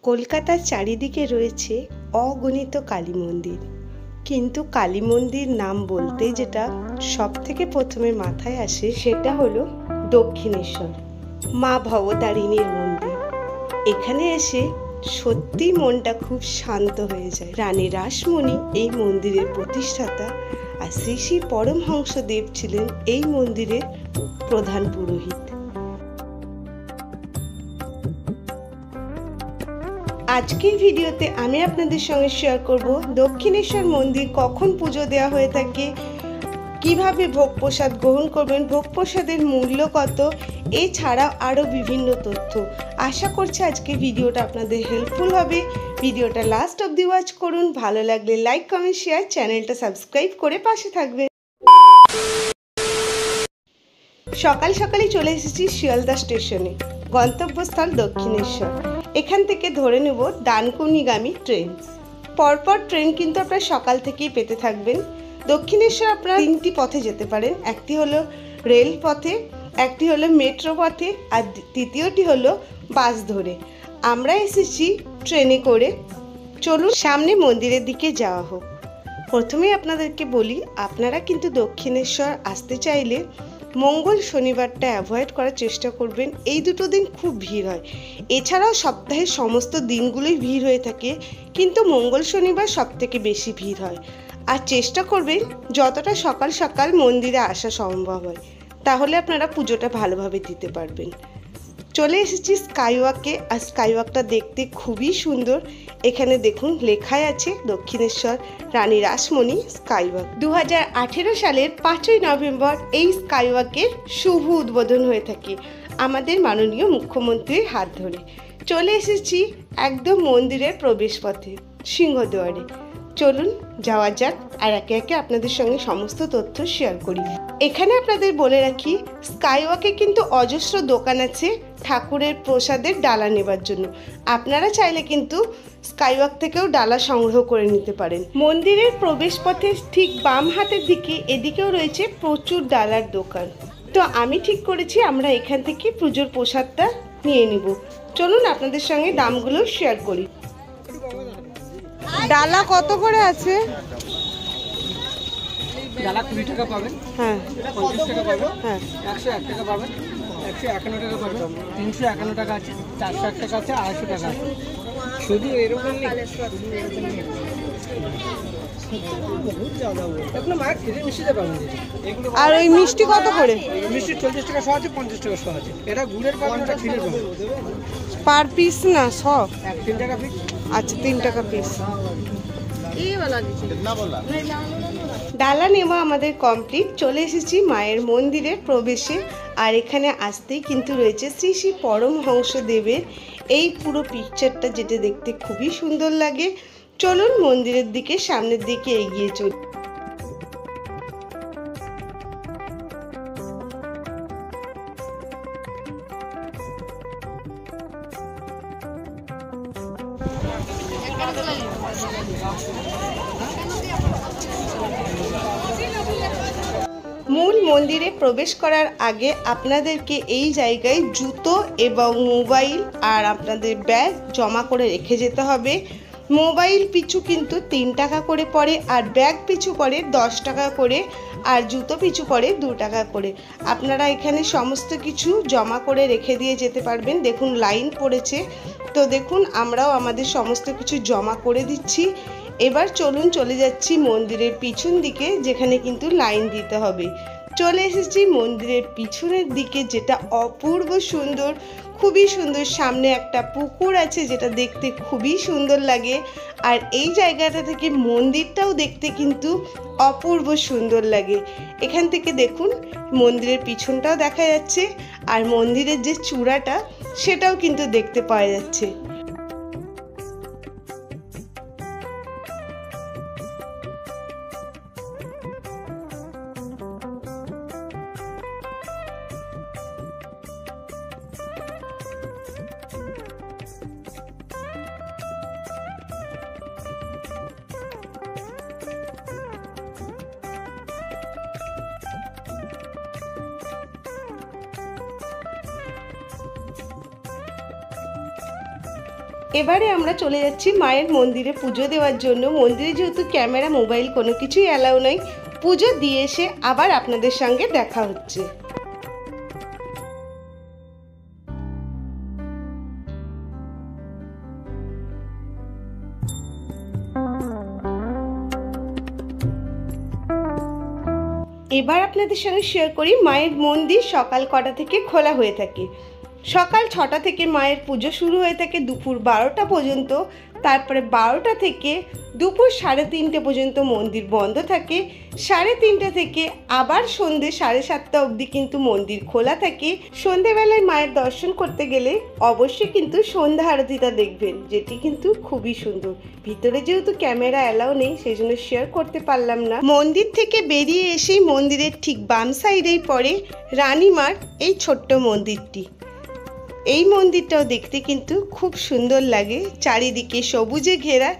কলকাতার চারিদিকে রয়েছে অগণিত কালী মন্দির, কিন্তু কালী মন্দির নাম বলতে যেটা সব থেকে প্রথমে মাথায় আসে সেটা হলো দক্ষিণেশ্বর মা ভবতারিণীর মন্দির। এখানে এসে সত্যি মনটা খুব শান্ত হয়ে যায়। রানী রাসমণি এই মন্দিরের প্রতিষ্ঠাতা, আর শ্রী শ্রী পরমহংসদেব ছিলেন এই মন্দিরের প্রধান পুরোহিত। আজকের ভিডিওতে আমি আপনাদের সঙ্গে শেয়ার করব দক্ষিণেশ্বর মন্দির কখন পুজো দেওয়া হয়ে থাকে, কিভাবে ভোগ প্রসাদ গ্রহণ করবেন, ভোগ প্রসাদের মূল্য কত, এছাড়াও আরও বিভিন্ন তথ্য। আশা করছি আজকে ভিডিওটা আপনাদের হেল্পফুল হবে। ভিডিওটা লাস্ট অবধি ওয়াচ করুন। ভালো লাগলে লাইক, কমেন্ট, শেয়ার, চ্যানেলটা সাবস্ক্রাইব করে পাশে থাকবেন। সকাল সকালই চলে এসেছি শিয়ালদা স্টেশনে, গন্তব্যস্থল দক্ষিণেশ্বর। এখান থেকে ধরে নেব ডানকুনিগামী ট্রেন। পরপর ট্রেন কিন্তু আপনারা সকাল থেকেই পেতে থাকবেন। দক্ষিণেশ্বর আপনারা তিনটি পথে যেতে পারেন, একটি হলো রেল পথে, একটি হলো মেট্রো পথে, আর তৃতীয়টি হলো বাস ধরে। আমরা এসেছি ট্রেনে করে। চলুন সামনে মন্দিরের দিকে যাওয়া হোক। প্রথমে আপনাদেরকে বলি, আপনারা কিন্তু দক্ষিণেশ্বর আসতে চাইলে মঙ্গল শনিবারটা অ্যাভয়েড করার চেষ্টা করবেন। এই দুটো দিন খুব ভিড় হয়। এছাড়াও সপ্তাহের সমস্ত দিনগুলোই ভিড় হয়ে থাকে, কিন্তু মঙ্গল শনিবার সবথেকে বেশি ভিড় হয়। আর চেষ্টা করবেন যতটা সকাল সকাল মন্দিরে আসা সম্ভব হয়, তাহলে আপনারা পুজোটা ভালোভাবে দিতে পারবেন। চলে এসেছি স্কাইওয়াকে, আর স্কাইওয়াকটা দেখতে খুবই সুন্দর। এখানে দেখুন লেখাই আছে দক্ষিণেশ্বর রানী রাসমণি স্কাইওয়াক। 2018 সালের 5ই নভেম্বর এই স্কাইওয়াকের শুভ উদ্বোধন হয়ে থাকে আমাদের মাননীয় মুখ্যমন্ত্রীর হাত ধরে। চলে এসেছি একদম মন্দিরের প্রবেশ পথে, সিংহদুয়ারে। চলুন যাওয়া যাক, আর একে একে আপনাদের সঙ্গে সমস্ত তথ্য শেয়ার করি। এখানে আপনাদের বলে রাখি, স্কাইওয়াকে কিন্তু অজস্র দোকান আছে ঠাকুরের প্রসাদের ডালা নেবার জন্য। আপনারা চাইলে কিন্তু স্কাইওয়াক থেকেও ডালা সংগ্রহ করে নিতে পারেন। মন্দিরের প্রবেশ পথে ঠিক বাম হাতের দিকে এদিকেও রয়েছে প্রচুর ডালার দোকান। তো আমি ঠিক করেছি আমরা এখান থেকে পুজোর প্রসাদটা নিয়ে নিব। চলুন আপনাদের সঙ্গে দামগুলো শেয়ার করি। ডালা কত করে আছে? ডালা 20 টাকা পাবেন, হ্যাঁ 50 টাকা পাবেন, হ্যাঁ 101 টাকা পাবেন, 151 টাকা পাবেন, 351 টাকা আছে, 460 টাকা আছে, 250 টাকা আছে। শুধু এরকম নেই, এখন মায়ের খেতে মিষ্টিতে পাবেন। আর ওই মিষ্টি কত করে? মিষ্টি 40 টাকা শো আছে, 50 টাকা শো আছে। এটা গুড়ের পাবেন, এটা ক্ষীরের পাবেন। পার পিস না সব? 3 টাকা পিস। আচ্ছা 3 টাকা পিস। ডালা নেওয়া আমাদের কমপ্লিট। চলে এসেছি মায়ের মন্দিরের প্রবেশে, আর এখানে আসতেই কিন্তু রয়েছে শ্রী শ্রী পরমহংসদেবের এই পুরো পিকচারটা, যেটা দেখতে খুবই সুন্দর লাগে। চলুন মন্দিরের দিকে সামনের দিকে এগিয়ে চলি। মূল মন্দিরে প্রবেশ করার আগে আপনাদেরকে এই জায়গায় জুতো এবং মোবাইল আর আপনাদের ব্যাগ জমা করে রেখে যেতে হবে। মোবাইল পিছু কিন্তু 3 টাকা করে পড়ে, আর ব্যাগ পিছু পড়ে 10 টাকা করে, আর জুতো পিছু পড়ে 2 টাকা করে। আপনারা এখানে সমস্ত কিছু জমা করে রেখে দিয়ে যেতে পারবেন। দেখুন লাইন পড়েছে, তো দেখুন আমরাও আমাদের সমস্ত কিছু জমা করে দিচ্ছি। এবার চলুন চলে যাচ্ছি মন্দিরের পিছন দিকে, যেখানে কিন্তু লাইন দিতে হবে। চলে এসেছি মন্দিরের পিছনের দিকে, যেটা অপূর্ব সুন্দর, খুবই সুন্দর। সামনে একটা পুকুর আছে, যেটা দেখতে খুবই সুন্দর লাগে। আর এই জায়গাটা থেকে মন্দিরটাও দেখতে কিন্তু অপূর্ব সুন্দর লাগে। এখান থেকে দেখুন মন্দিরের পিছনটাও দেখা যাচ্ছে, আর মন্দিরের যে চূড়াটা সেটাও কিন্তু দেখতে পাওয়া যাচ্ছে। এবারে আমরা চলে যাচ্ছি মায়ের মন্দিরে পুজো দেওয়ার জন্য। মন্দিরে যেহেতু ক্যামেরা মোবাইল কোনো কিছুই অ্যালাউ নয়, পুজো দিয়ে এসে আবার আপনাদের সঙ্গে দেখা হচ্ছে। এবার আপনাদের সঙ্গে শেয়ার করি মায়ের মন্দির সকাল কটা থেকে খোলা হয়ে থাকে। সকাল 6টা থেকে মায়ের পুজো শুরু হয়ে থাকে দুপুর 12টা পর্যন্ত। তারপরে 12টা থেকে দুপুর 3:30 পর্যন্ত মন্দির বন্ধ থাকে। 3:30 থেকে আবার সন্ধ্যে 7:30 অবধি কিন্তু মন্দির খোলা থাকে। সন্ধ্যেবেলায় মায়ের দর্শন করতে গেলে অবশ্যই কিন্তু সন্ধ্যা আরতিটা দেখবেন, যেটি কিন্তু খুবই সুন্দর। ভিতরে যেহেতু ক্যামেরা অ্যালাউ নেই সেই জন্য শেয়ার করতে পারলাম না। মন্দির থেকে বেরিয়ে এসেই মন্দিরের ঠিক বাম সাইডেই পড়ে রানীমার এই ছোট্ট মন্দিরটি। এই মন্দিরটাও দেখতে কিন্তু খুব সুন্দর লাগে, চারিদিকে সবুজে ঘেরা।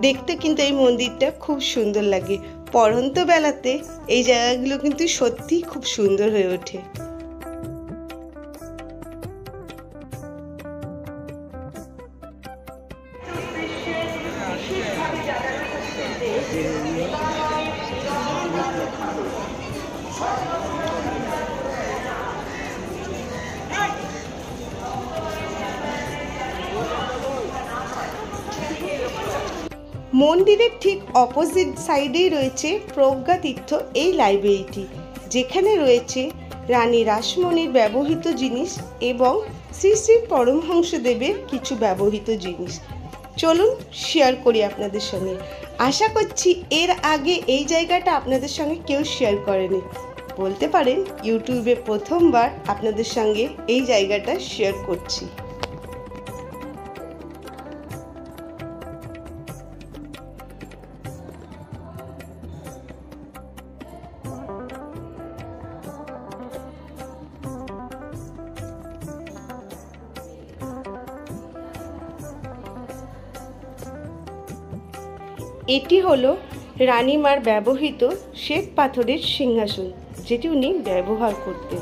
দেখতে কিন্তু এই মন্দিরটা খুব সুন্দর লাগে। পড়ন্ত বেলাতে এই জায়গাগুলো কিন্তু সত্যি খুব সুন্দর হয়ে ওঠে। মন্দিরের ঠিক অপোজিট সাইডেই রয়েছে প্রজ্ঞা তীর্থ এই লাইব্রেরিটি, যেখানে রয়েছে রানী রাসমণির ব্যবহৃত জিনিস এবং শ্রী শ্রী পরমহংসদেবের কিছু ব্যবহৃত জিনিস। চলুন শেয়ার করি আপনাদের সঙ্গে। আশা করছি এর আগে এই জায়গাটা আপনাদের সঙ্গে কেউ শেয়ার করেনি। বলতে পারেন ইউটিউবে প্রথমবার আপনাদের সঙ্গে এই জায়গাটা শেয়ার করছি। এটি হলো রানীমার ব্যবহৃত শ্বেত পাথরের সিংহাসন, যেটি উনি ব্যবহার করতেন।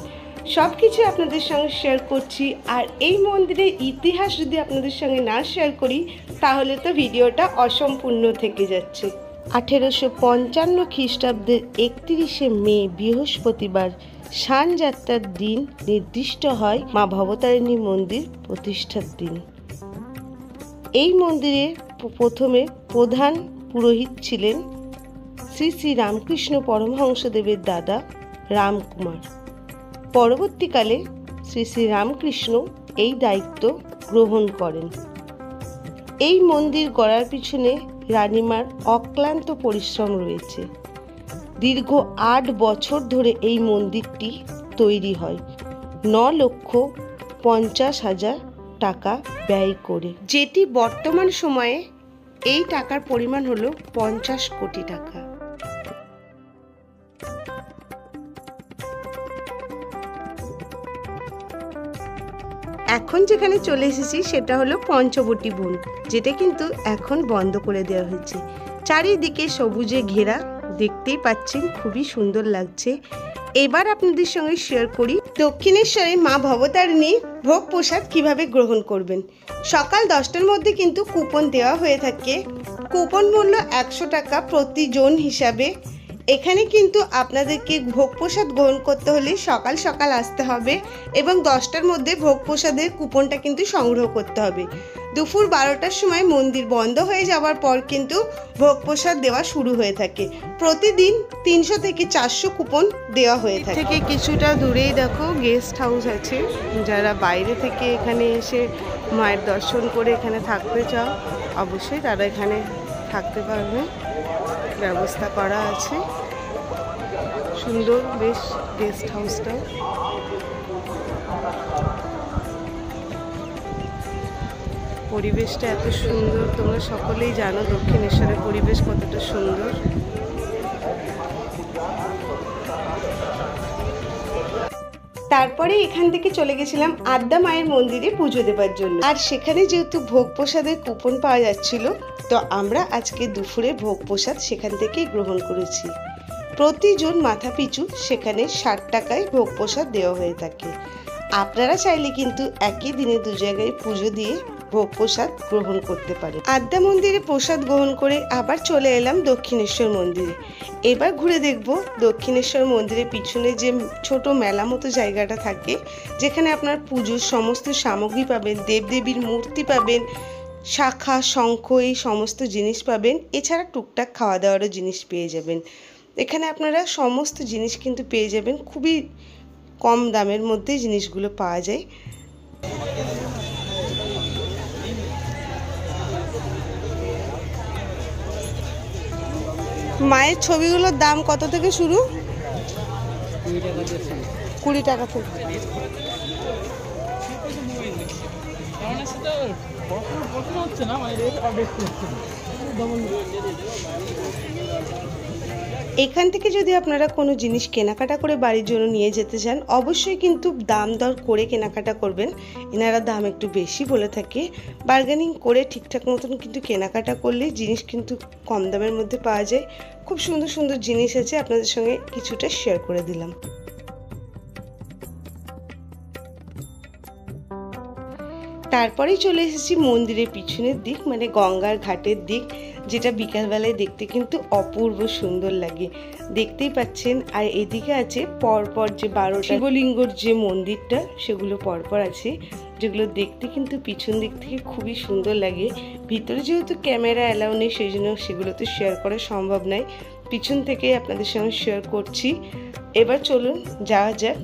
সব কিছু আপনাদের সঙ্গে শেয়ার করছি। আর এই মন্দিরের ইতিহাস যদি আপনাদের সঙ্গে না শেয়ার করি তাহলে তো ভিডিওটা অসম্পূর্ণ থেকে যাচ্ছে। 1855 খ্রিস্টাব্দের 31শে মে বৃহস্পতিবার স্নানযাত্রার দিন নির্দিষ্ট হয় মা ভবতারিণী মন্দির প্রতিষ্ঠার দিন। এই মন্দিরের প্রথমে প্রধান পুরোহিত ছিলেন শ্রী শ্রী রামকৃষ্ণ পরমহংসদেবের দাদা রামকুমার। পরবর্তীকালে শ্রী শ্রী রামকৃষ্ণ এই দায়িত্ব গ্রহণ করেন। এই মন্দির গড়ার পিছনে রানীমার অক্লান্ত পরিশ্রম রয়েছে। দীর্ঘ 8 বছর ধরে এই মন্দিরটি তৈরি হয় 9,50,000 টাকা ব্যয় করে, যেটি বর্তমান সময়ে এই টাকার পরিমাণ হলো 50 কোটি টাকা। এখন যেখানে চলে এসেছি সেটা হলো পঞ্চবটী বন, যেটা কিন্তু এখন বন্ধ করে দেওয়া হয়েছে। চারিদিকে সবুজে ঘেরা, দেখতেই পাচ্ছেন খুবই সুন্দর লাগছে। এবার আপনাদের সঙ্গে শেয়ার করি দক্ষিণেশ্বরে মা ভবতারিণী ভোগ প্রসাদ কিভাবে গ্রহণ করবেন। সকাল 10টার মধ্যে কিন্তু কুপন দেওয়া হয়ে থাকে। কুপন মূল্য 100 টাকা প্রতি জন হিসাবে। এখানে কিন্তু আপনাদেরকে ভোগ প্রসাদ গ্রহণ করতে হলে সকাল সকাল আসতে হবে এবং 10টার মধ্যে ভোগ প্রসাদের কুপনটা কিন্তু সংগ্রহ করতে হবে। দুপুর 12টার সময় মন্দির বন্ধ হয়ে যাওয়ার পর কিন্তু ভোগ প্রসাদ দেওয়া শুরু হয়ে থাকে। প্রতিদিন 300 থেকে 400 কুপন দেওয়া হয়ে থাকে। থেকে কিছুটা দূরেই দেখো গেস্ট হাউস আছে। যারা বাইরে থেকে এখানে এসে মায়ের দর্শন করে এখানে থাকতে চাও অবশ্যই তারা এখানে থাকতে পারবে, ব্যবস্থা করা আছে। সুন্দর বেশ গেস্ট হাউসটাও। পরিবেশটা এত সুন্দর, তোমরা সকলেই জানো দক্ষিণেশ্বরের পরিবেশ কতটা সুন্দর। তারপরে এখান থেকে চলে গেছিলাম আদ্যা মায়ের মন্দিরে পুজো দেবার জন্য। আর সেখানে যেহেতু ভোগ প্রসাদের কুপন পাওয়া যাচ্ছিল, তো আমরা আজকে দুপুরে ভোগ প্রসাদ সেখান থেকেই গ্রহণ করেছি। প্রতিজন মাথা পিছু সেখানে 60 টাকায় ভোগ প্রসাদ দেওয়া হয়ে থাকে। আপনারা চাইলে কিন্তু একই দিনে 2 জায়গায় পুজো দিয়ে ভোগ প্রসাদ গ্রহণ করতে পারেন। আদ্যা মন্দিরে প্রসাদ গ্রহণ করে আবার চলে এলাম দক্ষিণেশ্বর মন্দিরে। এবার ঘুরে দেখব দক্ষিণেশ্বর মন্দিরের পিছনে যে ছোট মেলা মতো জায়গাটা থাকে, যেখানে আপনার পুজোর সমস্ত সামগ্রী পাবেন, দেবদেবীর মূর্তি পাবেন, শাখা শঙ্খ এই সমস্ত জিনিস পাবেন। এছাড়া টুকটাক খাওয়া দাওয়ারও জিনিস পেয়ে যাবেন। এখানে আপনারা সমস্ত জিনিস কিন্তু পেয়ে যাবেন, খুবই কম দামের মধ্যে জিনিসগুলো পাওয়া যায়। মায়ের ছবিগুলোর দাম কত থেকে শুরু? 20 টাকা থেকে। এখান থেকে যদি আপনারা কোনো জিনিস কেনাকাটা করে বাড়ির জন্য নিয়ে যেতে চান, অবশ্যই কিন্তু দাম দর করে কেনাকাটা করবেন। এনারা দাম একটু বেশি বলে থাকে, বার্গেনিং করে ঠিকঠাক মতন কিন্তু কেনাকাটা করলে জিনিস কিন্তু কম দামের মধ্যে পাওয়া যায়। খুব সুন্দর সুন্দর জিনিস আছে, আপনাদের সঙ্গে কিছুটা শেয়ার করে দিলাম। তারপরেই চলে এসেছি মন্দিরের পিছনের দিক, মানে গঙ্গার ঘাটের দিক, যেটা বিকালবেলায় দেখতে কিন্তু অপূর্ব সুন্দর লাগে, দেখতেই পাচ্ছেন। আর এদিকে আছে পরপর যে 12টা শিবলিঙ্গর যে মন্দিরটা, সেগুলো পরপর আছে, যেগুলো দেখতে কিন্তু পিছন দিক থেকে খুবই সুন্দর লাগে। ভিতরে যেহেতু ক্যামেরা অ্যালাউ নেই, সেই জন্য সেগুলো তো শেয়ার করা সম্ভব নয়, পিছন থেকে আপনাদের সঙ্গে শেয়ার করছি। এবার চলুন যাওয়া যাক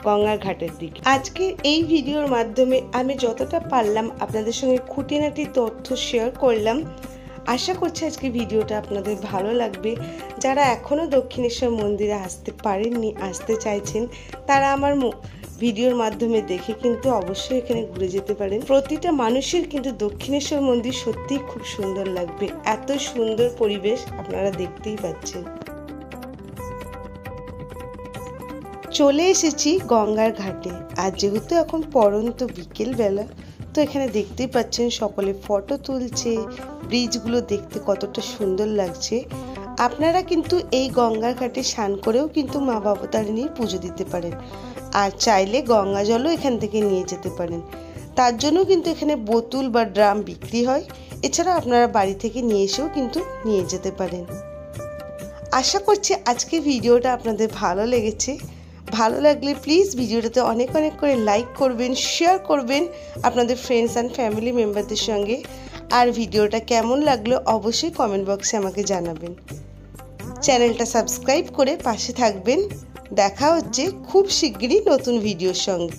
গঙ্গার ঘাটের দিকে। আজকে এই ভিডিওর মাধ্যমে আমি যতটা পারলাম আপনাদের সঙ্গে খুঁটিনাটি তথ্য শেয়ার করলাম। আশা করছি আজকে ভিডিওটা আপনাদের ভালো লাগবে। যারা এখনও দক্ষিণেশ্বর মন্দিরে আসতে পারেননি, আসতে চাইছেন, তারা আমার ভিডিওর মাধ্যমে দেখে কিন্তু অবশ্যই এখানে ঘুরে যেতে পারেন। প্রতিটা মানুষের কিন্তু দক্ষিণেশ্বর মন্দির সত্যিই খুব সুন্দর লাগবে, এত সুন্দর পরিবেশ আপনারা দেখতেই পাচ্ছেন। চলে এসেছি গঙ্গার ঘাটে। আর যেহেতু এখন পড়ন্ত বিকেলবেলা, তো এখানে দেখতেই পাচ্ছেন সকলে ফটো তুলছে, ব্রিজগুলো দেখতে কতটা সুন্দর লাগছে। আপনারা কিন্তু এই গঙ্গার ঘাটে স্নান করেও কিন্তু মা ভবতারিণীর পুজো দিতে পারেন, আর চাইলে গঙ্গা জলও এখান থেকে নিয়ে যেতে পারেন। তার জন্য কিন্তু এখানে বোতল বা ড্রাম বিক্রি হয়, এছাড়া আপনারা বাড়ি থেকে নিয়ে এসেও কিন্তু নিয়ে যেতে পারেন। আশা করছি আজকে ভিডিওটা আপনাদের ভালো লেগেছে। ভালো লাগলে প্লিজ ভিডিওটাতে অনেক অনেক করে লাইক করবেন, শেয়ার করবেন আপনাদের ফ্রেন্ডস অ্যান্ড ফ্যামিলি মেম্বারদের সঙ্গে। আর ভিডিওটা কেমন লাগলো অবশ্যই কমেন্ট বক্সে আমাকে জানাবেন। চ্যানেলটা সাবস্ক্রাইব করে পাশে থাকবেন। দেখা হচ্ছে খুব শিগগিরই নতুন ভিডিওর সঙ্গে।